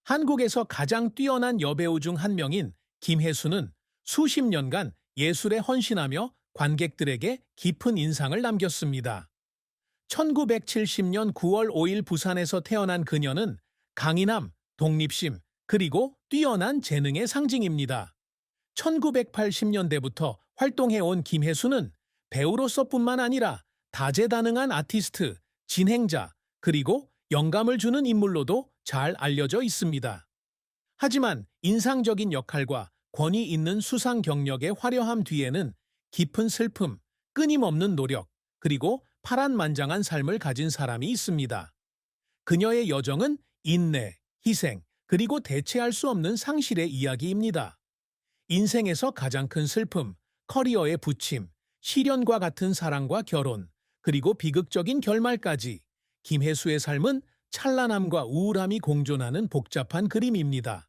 한국에서 가장 뛰어난 여배우 중 한 명인 김혜수는 수십 년간 예술에 헌신하며 관객들에게 깊은 인상을 남겼습니다. 1970년 9월 5일 부산에서 태어난 그녀는 강인함, 독립심, 그리고 뛰어난 재능의 상징입니다. 1980년대부터 활동해온 김혜수는 배우로서뿐만 아니라 다재다능한 아티스트, 진행자, 그리고 영감을 주는 인물로도 잘 알려져 있습니다. 하지만 인상적인 역할과 권위 있는 수상 경력의 화려함 뒤에는 깊은 슬픔, 끊임없는 노력, 그리고 파란만장한 삶을 가진 사람이 있습니다. 그녀의 여정은 인내, 희생, 그리고 대체할 수 없는 상실의 이야기입니다. 인생에서 가장 큰 슬픔, 커리어의 부침, 시련과 같은 사랑과 결혼, 그리고 비극적인 결말까지 김혜수의 삶은 찬란함과 우울함이 공존하는 복잡한 그림입니다.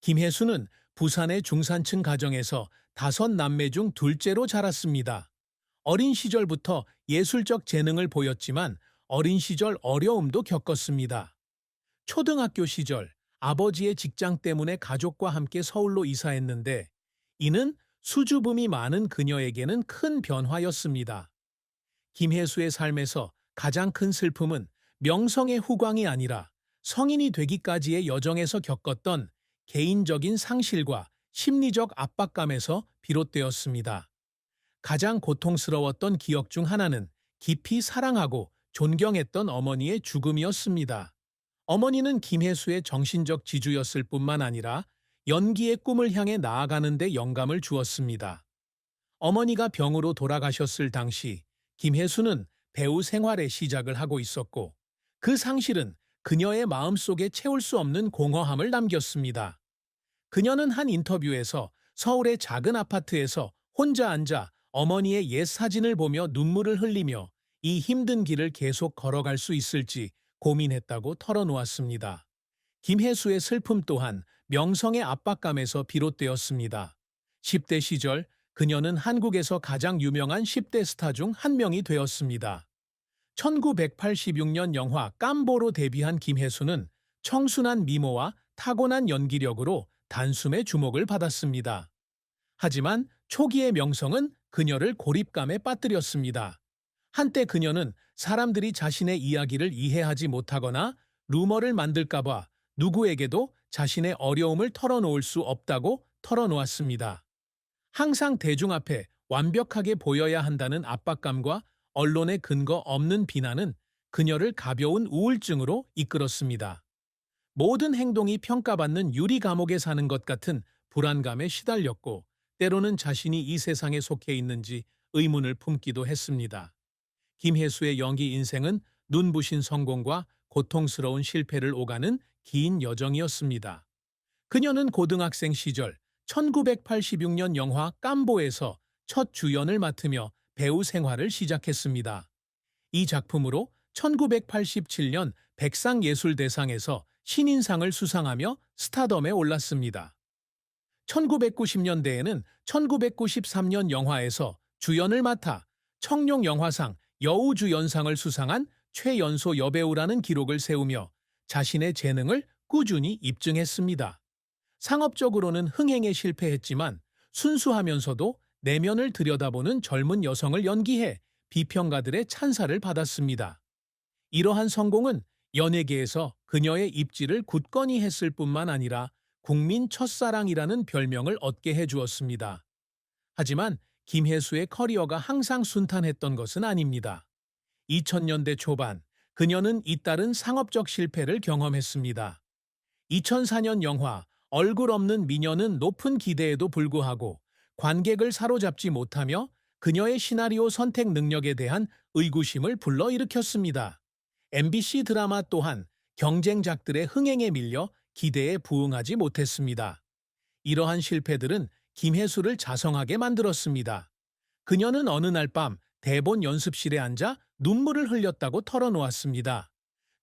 김혜수는 부산의 중산층 가정에서 5남매 중 둘째로 자랐습니다. 어린 시절부터 예술적 재능을 보였지만 어린 시절 어려움도 겪었습니다. 초등학교 시절 아버지의 직장 때문에 가족과 함께 서울로 이사했는데 이는 수줍음이 많은 그녀에게는 큰 변화였습니다. 김혜수의 삶에서 가장 큰 슬픔은 명성의 후광이 아니라 성인이 되기까지의 여정에서 겪었던 개인적인 상실과 심리적 압박감에서 비롯되었습니다. 가장 고통스러웠던 기억 중 하나는 깊이 사랑하고 존경했던 어머니의 죽음이었습니다. 어머니는 김혜수의 정신적 지주였을 뿐만 아니라 연기의 꿈을 향해 나아가는 데 영감을 주었습니다. 어머니가 병으로 돌아가셨을 당시 김혜수는 배우 생활의 시작을 하고 있었고 그 상실은 그녀의 마음속에 채울 수 없는 공허함을 남겼습니다. 그녀는 한 인터뷰에서 서울의 작은 아파트에서 혼자 앉아 어머니의 옛 사진을 보며 눈물을 흘리며 이 힘든 길을 계속 걸어갈 수 있을지 고민했다고 털어놓았습니다. 김혜수의 슬픔 또한 명성의 압박감에서 비롯되었습니다. 10대 시절 그녀는 한국에서 가장 유명한 10대 스타 중 한 명이 되었습니다. 1986년 영화 깜보로 데뷔한 김혜수는 청순한 미모와 타고난 연기력으로 단숨에 주목을 받았습니다. 하지만 초기의 명성은 그녀를 고립감에 빠뜨렸습니다. 한때 그녀는 사람들이 자신의 이야기를 이해하지 못하거나 루머를 만들까봐 누구에게도 자신의 어려움을 털어놓을 수 없다고 털어놓았습니다. 항상 대중 앞에 완벽하게 보여야 한다는 압박감과 언론의 근거 없는 비난은 그녀를 가벼운 우울증으로 이끌었습니다. 모든 행동이 평가받는 유리 감옥에 사는 것 같은 불안감에 시달렸고 때로는 자신이 이 세상에 속해 있는지 의문을 품기도 했습니다. 김혜수의 연기 인생은 눈부신 성공과 고통스러운 실패를 오가는 긴 여정이었습니다. 그녀는 고등학생 시절 1986년 영화 깜보에서 첫 주연을 맡으며 배우 생활을 시작했습니다. 이 작품으로 1987년 백상예술대상에서 신인상을 수상하며 스타덤에 올랐습니다. 1990년대에는 1993년 영화에서 주연을 맡아 청룡영화상 여우주연상을 수상한 최연소 여배우라는 기록을 세우며 자신의 재능을 꾸준히 입증했습니다. 상업적으로는 흥행에 실패했지만 순수하면서도 내면을 들여다보는 젊은 여성을 연기해 비평가들의 찬사를 받았습니다. 이러한 성공은 연예계에서 그녀의 입지를 굳건히 했을 뿐만 아니라 국민 첫사랑이라는 별명을 얻게 해주었습니다. 하지만 김혜수의 커리어가 항상 순탄했던 것은 아닙니다. 2000년대 초반 그녀는 잇따른 상업적 실패를 경험했습니다. 2004년 영화 얼굴 없는 미녀는 높은 기대에도 불구하고 관객을 사로잡지 못하며 그녀의 시나리오 선택 능력에 대한 의구심을 불러일으켰습니다. MBC 드라마 또한 경쟁작들의 흥행에 밀려 기대에 부응하지 못했습니다. 이러한 실패들은 김혜수를 자성하게 만들었습니다. 그녀는 어느 날 밤 대본 연습실에 앉아 눈물을 흘렸다고 털어놓았습니다.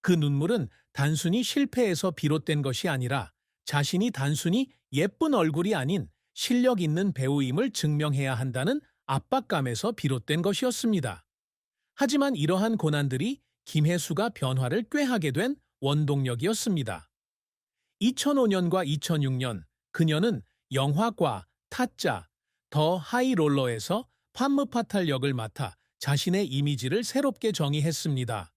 그 눈물은 단순히 실패에서 비롯된 것이 아니라 자신이 단순히 예쁜 얼굴이 아닌 실력 있는 배우임을 증명해야 한다는 압박감에서 비롯된 것이었습니다. 하지만 이러한 고난들이 김혜수가 변화를 꾀하게 된 원동력이었습니다. 2005년과 2006년 그녀는 영화과 타짜 더 하이롤러에서 판무파탈 역을 맡아 자신의 이미지를 새롭게 정의했습니다.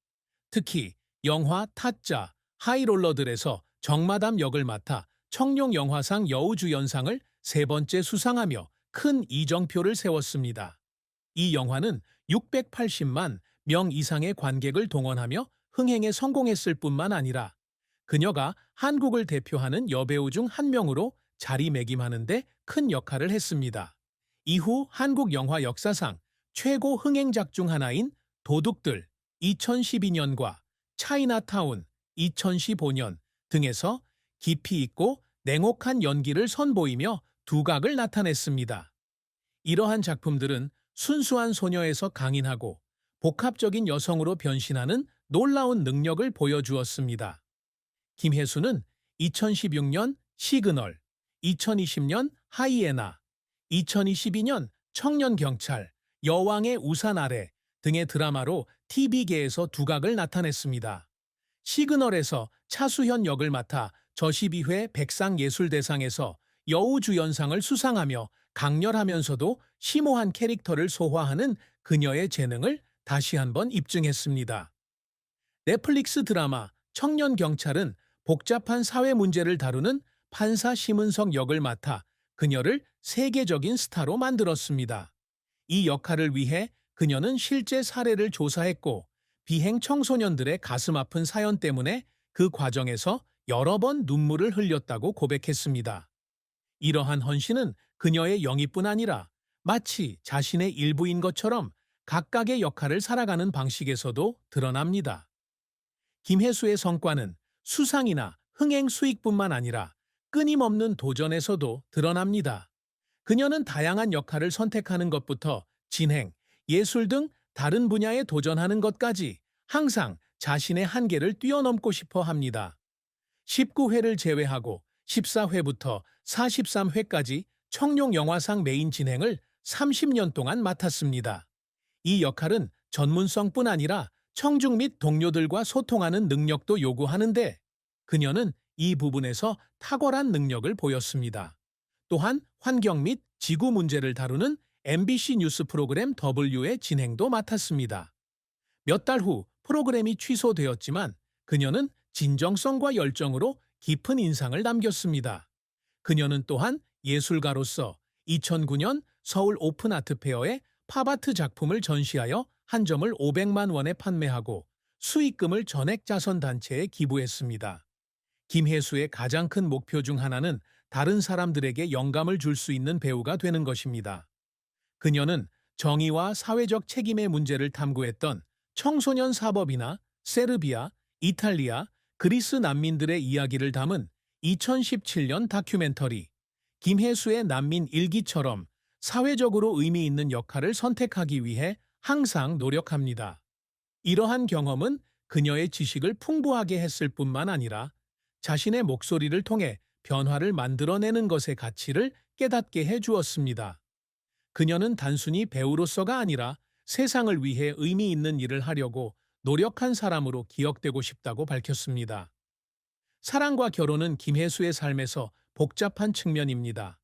특히 영화 타짜 하이롤러들에서 정마담 역을 맡아 청룡 영화상 여우주연상을 세 번째 수상하며 큰 이정표를 세웠습니다. 이 영화는 680만 명 이상의 관객을 동원하며 흥행에 성공했을 뿐만 아니라 그녀가 한국을 대표하는 여배우 중 한 명으로 자리매김하는 데 큰 역할을 했습니다. 이후 한국 영화 역사상 최고 흥행작 중 하나인 도둑들 2012년과 차이나타운 2015년 등에서 깊이 있고 냉혹한 연기를 선보이며 두각을 나타냈습니다. 이러한 작품들은 순수한 소녀에서 강인하고 복합적인 여성으로 변신하는 놀라운 능력을 보여주었습니다. 김혜수는 2016년 시그널, 2020년 하이에나, 2022년 청년경찰, 여왕의 우산 아래 등의 드라마로 TV계에서 두각을 나타냈습니다. 시그널에서 차수현 역을 맡아 저12회 백상예술대상에서 여우주연상을 수상하며 강렬하면서도 심오한 캐릭터를 소화하는 그녀의 재능을 다시 한번 입증했습니다. 넷플릭스 드라마 청년경찰은 복잡한 사회 문제를 다루는 판사 심은석 역을 맡아 그녀를 세계적인 스타로 만들었습니다. 이 역할을 위해 그녀는 실제 사례를 조사했고 비행 청소년들의 가슴 아픈 사연 때문에 그 과정에서 여러 번 눈물을 흘렸다고 고백했습니다. 이러한 헌신은 그녀의 영입뿐 아니라 마치 자신의 일부인 것처럼 각각의 역할을 살아가는 방식에서도 드러납니다. 김혜수의 성과는 수상이나 흥행 수익뿐만 아니라 끊임없는 도전에서도 드러납니다. 그녀는 다양한 역할을 선택하는 것부터 진행, 예술 등 다른 분야에 도전하는 것까지 항상 자신의 한계를 뛰어넘고 싶어 합니다. 19회를 제외하고 14회부터 43회까지 청룡 영화상 메인 진행을 30년 동안 맡았습니다. 이 역할은 전문성뿐 아니라 청중 및 동료들과 소통하는 능력도 요구하는데 그녀는 이 부분에서 탁월한 능력을 보였습니다. 또한 환경 및 지구 문제를 다루는 MBC 뉴스 프로그램 W의 진행도 맡았습니다. 몇 달 후 프로그램이 취소되었지만 그녀는 진정성과 열정으로 깊은 인상을 남겼습니다. 그녀는 또한 예술가로서 2009년 서울 오픈 아트 페어에 팝아트 작품을 전시하여 한 점을 500만 원에 판매하고 수익금을 전액 자선단체에 기부했습니다. 김혜수의 가장 큰 목표 중 하나는 다른 사람들에게 영감을 줄 수 있는 배우가 되는 것입니다. 그녀는 정의와 사회적 책임의 문제를 탐구했던 청소년 사법이나 세르비아, 이탈리아, 그리스 난민들의 이야기를 담은 2017년 다큐멘터리 김혜수의 난민 일기처럼 사회적으로 의미 있는 역할을 선택하기 위해 항상 노력합니다. 이러한 경험은 그녀의 지식을 풍부하게 했을 뿐만 아니라 자신의 목소리를 통해 변화를 만들어내는 것의 가치를 깨닫게 해 주었습니다. 그녀는 단순히 배우로서가 아니라 세상을 위해 의미 있는 일을 하려고 노력한 사람으로 기억되고 싶다고 밝혔습니다. 사랑과 결혼은 김혜수의 삶에서 복잡한 측면입니다.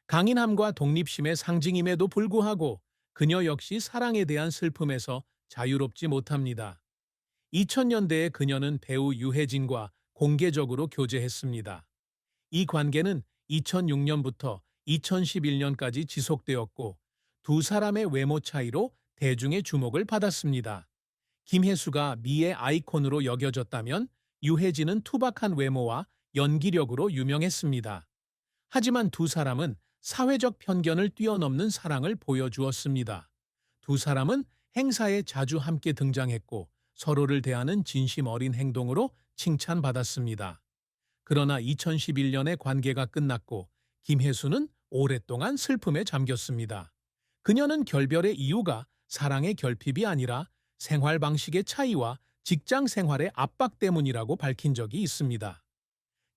강인함과 독립심의 상징임에도 불구하고 그녀 역시 사랑에 대한 슬픔에서 자유롭지 못합니다. 2000년대에 그녀는 배우 유해진과 공개적으로 교제했습니다. 이 관계는 2006년부터 2011년까지 지속되었고 두 사람의 외모 차이로 대중의 주목을 받았습니다. 김혜수가 미의 아이콘으로 여겨졌다면 유해진은 투박한 외모와 연기력으로 유명했습니다. 하지만 두 사람은 사회적 편견을 뛰어넘는 사랑을 보여주었습니다. 두 사람은 행사에 자주 함께 등장했고 서로를 대하는 진심 어린 행동으로 칭찬받았습니다. 그러나 2011년에 관계가 끝났고 김혜수는 오랫동안 슬픔에 잠겼습니다. 그녀는 결별의 이유가 사랑의 결핍이 아니라 생활 방식의 차이와 직장 생활의 압박 때문이라고 밝힌 적이 있습니다.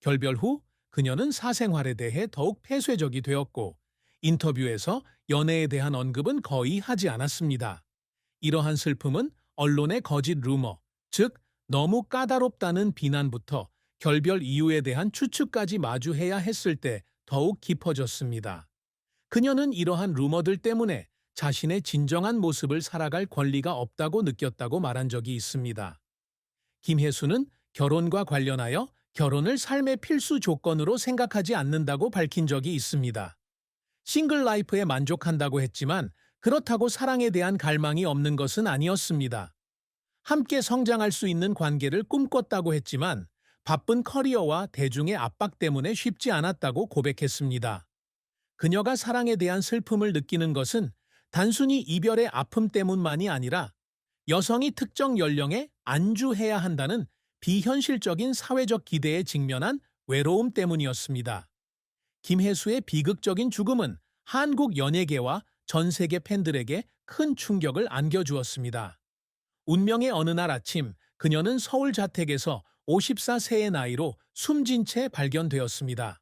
결별 후 그녀는 사생활에 대해 더욱 폐쇄적이 되었고 인터뷰에서 연애에 대한 언급은 거의 하지 않았습니다. 이러한 슬픔은 언론의 거짓 루머, 즉 너무 까다롭다는 비난부터 결별 이유에 대한 추측까지 마주해야 했을 때 더욱 깊어졌습니다. 그녀는 이러한 루머들 때문에 자신의 진정한 모습을 살아갈 권리가 없다고 느꼈다고 말한 적이 있습니다. 김혜수는 결혼과 관련하여 결혼을 삶의 필수 조건으로 생각하지 않는다고 밝힌 적이 있습니다. 싱글 라이프에 만족한다고 했지만 그렇다고 사랑에 대한 갈망이 없는 것은 아니었습니다. 함께 성장할 수 있는 관계를 꿈꿨다고 했지만 바쁜 커리어와 대중의 압박 때문에 쉽지 않았다고 고백했습니다. 그녀가 사랑에 대한 슬픔을 느끼는 것은 단순히 이별의 아픔 때문만이 아니라 여성이 특정 연령에 안주해야 한다는 비현실적인 사회적 기대에 직면한 외로움 때문이었습니다. 김혜수의 비극적인 죽음은 한국 연예계와 전 세계 팬들에게 큰 충격을 안겨주었습니다. 운명의 어느 날 아침 그녀는 서울 자택에서 54세의 나이로 숨진 채 발견되었습니다.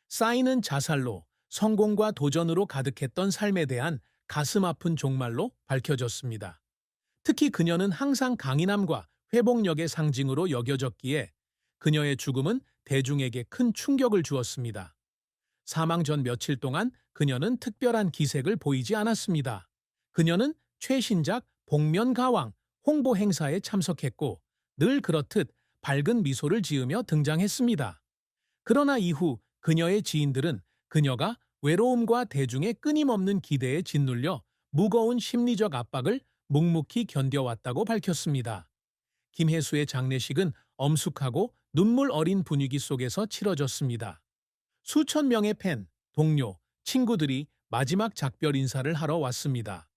쌓이는 자살로 성공과 도전으로 가득했던 삶에 대한 가슴 아픈 종말로 밝혀졌습니다. 특히 그녀는 항상 강인함과 회복력의 상징으로 여겨졌기에 그녀의 죽음은 대중에게 큰 충격을 주었습니다. 사망 전 며칠 동안 그녀는 특별한 기색을 보이지 않았습니다. 그녀는 최신작 복면가왕 홍보 행사에 참석했고 늘 그렇듯 밝은 미소를 지으며 등장했습니다. 그러나 이후 그녀의 지인들은 그녀가 외로움과 대중의 끊임없는 기대에 짓눌려 무거운 심리적 압박을 묵묵히 견뎌왔다고 밝혔습니다. 김혜수의 장례식은 엄숙하고 눈물 어린 분위기 속에서 치러졌습니다. 수천 명의 팬, 동료, 친구들이 마지막 작별 인사를 하러 왔습니다.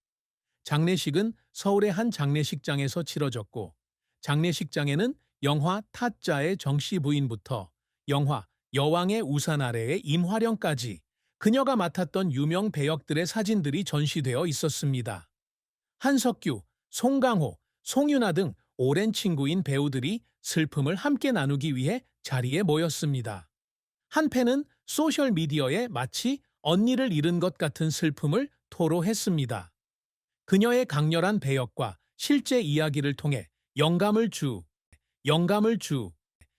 장례식은 서울의 한 장례식장에서 치러졌고 장례식장에는 영화 타짜의 정씨 부인부터 영화 여왕의 우산 아래의 임화령까지 그녀가 맡았던 유명 배역들의 사진들이 전시되어 있었습니다. 한석규, 송강호, 송윤아 등 오랜 친구인 배우들이 슬픔을 함께 나누기 위해 자리에 모였습니다. 한 팬은 소셜미디어에 마치 언니를 잃은 것 같은 슬픔을 토로했습니다. 그녀의 강렬한 배역과 실제 이야기를 통해 영감을 주